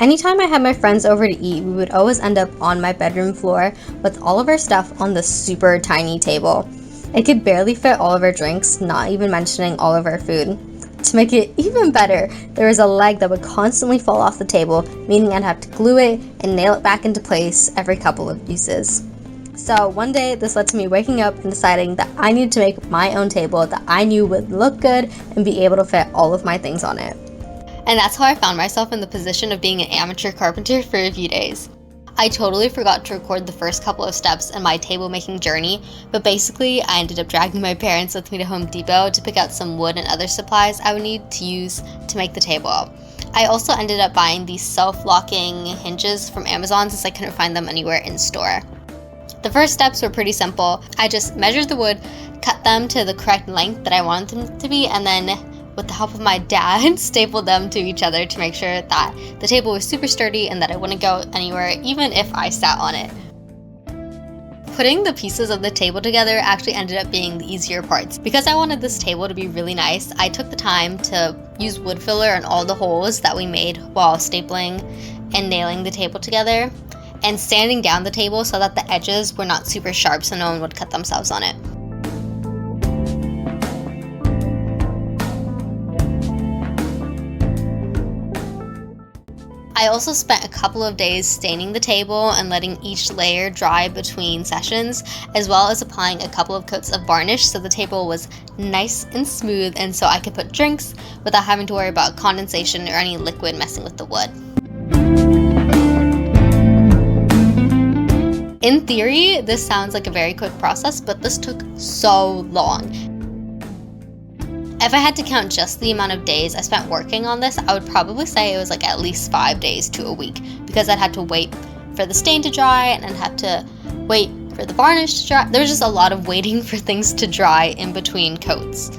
Anytime I had my friends over to eat, we would always end up on my bedroom floor with all of our stuff on the super tiny table. It could barely fit all of our drinks, not even mentioning all of our food. To make it even better, there was a leg that would constantly fall off the table, meaning I'd have to glue it and nail it back into place every couple of uses. So one day, this led to me waking up and deciding that I needed to make my own table that I knew would look good and be able to fit all of my things on it. And that's how I found myself in the position of being an amateur carpenter for a few days. I totally forgot to record the first couple of steps in my table making journey, but basically I ended up dragging my parents with me to Home Depot to pick out some wood and other supplies I would need to use to make the table. I also ended up buying these self-locking hinges from Amazon since I couldn't find them anywhere in store. The first steps were pretty simple. I just measured the wood, cut them to the correct length that I wanted them to be, and then with the help of my dad, stapled them to each other to make sure that the table was super sturdy and that it wouldn't go anywhere even if I sat on it. Putting the pieces of the table together actually ended up being the easier parts. Because I wanted this table to be really nice, I took the time to use wood filler on all the holes that we made while stapling and nailing the table together, and sanding down the table so that the edges were not super sharp so no one would cut themselves on it. I also spent a couple of days staining the table and letting each layer dry between sessions, as well as applying a couple of coats of varnish so the table was nice and smooth and so I could put drinks without having to worry about condensation or any liquid messing with the wood. In theory, this sounds like a very quick process, but this took so long. If I had to count just the amount of days I spent working on this, I would probably say it was like at least 5 days to a week, because I'd had to wait for the stain to dry and I'd have to wait for the varnish to dry. There was just a lot of waiting for things to dry in between coats.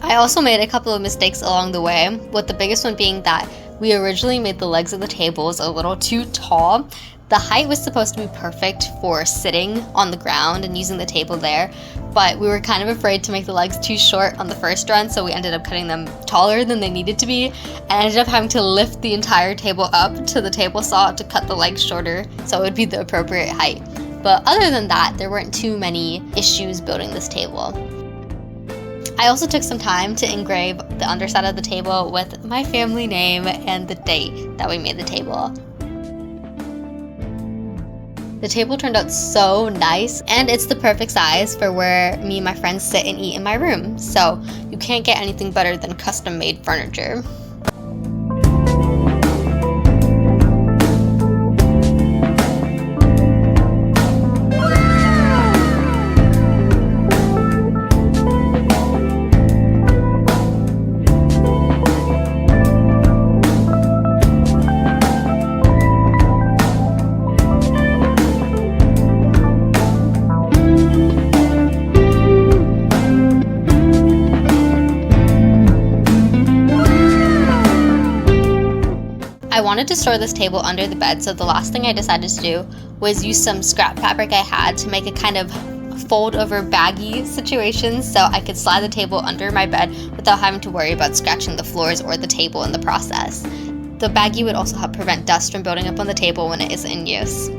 I also made a couple of mistakes along the way, with the biggest one being that we originally made the legs of the tables a little too tall. The height was supposed to be perfect for sitting on the ground and using the table there, but we were kind of afraid to make the legs too short on the first run, so we ended up cutting them taller than they needed to be, and ended up having to lift the entire table up to the table saw to cut the legs shorter so it would be the appropriate height. But other than that, there weren't too many issues building this table. I also took some time to engrave the underside of the table with my family name and the date that we made the table. The table turned out so nice, and it's the perfect size for where me and my friends sit and eat in my room, so you can't get anything better than custom-made furniture. I wanted to store this table under the bed, so the last thing I decided to do was use some scrap fabric I had to make a kind of fold over baggy situation so I could slide the table under my bed without having to worry about scratching the floors or the table in the process. The baggy would also help prevent dust from building up on the table when it isn't in use.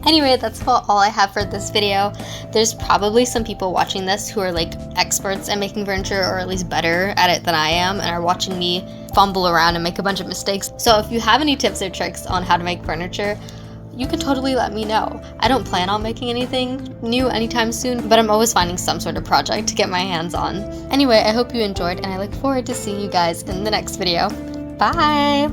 Anyway, that's about all I have for this video. There's probably some people watching this who are like experts at making furniture, or at least better at it than I am, and are watching me fumble around and make a bunch of mistakes. So if you have any tips or tricks on how to make furniture, you can totally let me know. I don't plan on making anything new anytime soon, but I'm always finding some sort of project to get my hands on. Anyway, I hope you enjoyed, and I look forward to seeing you guys in the next video. Bye!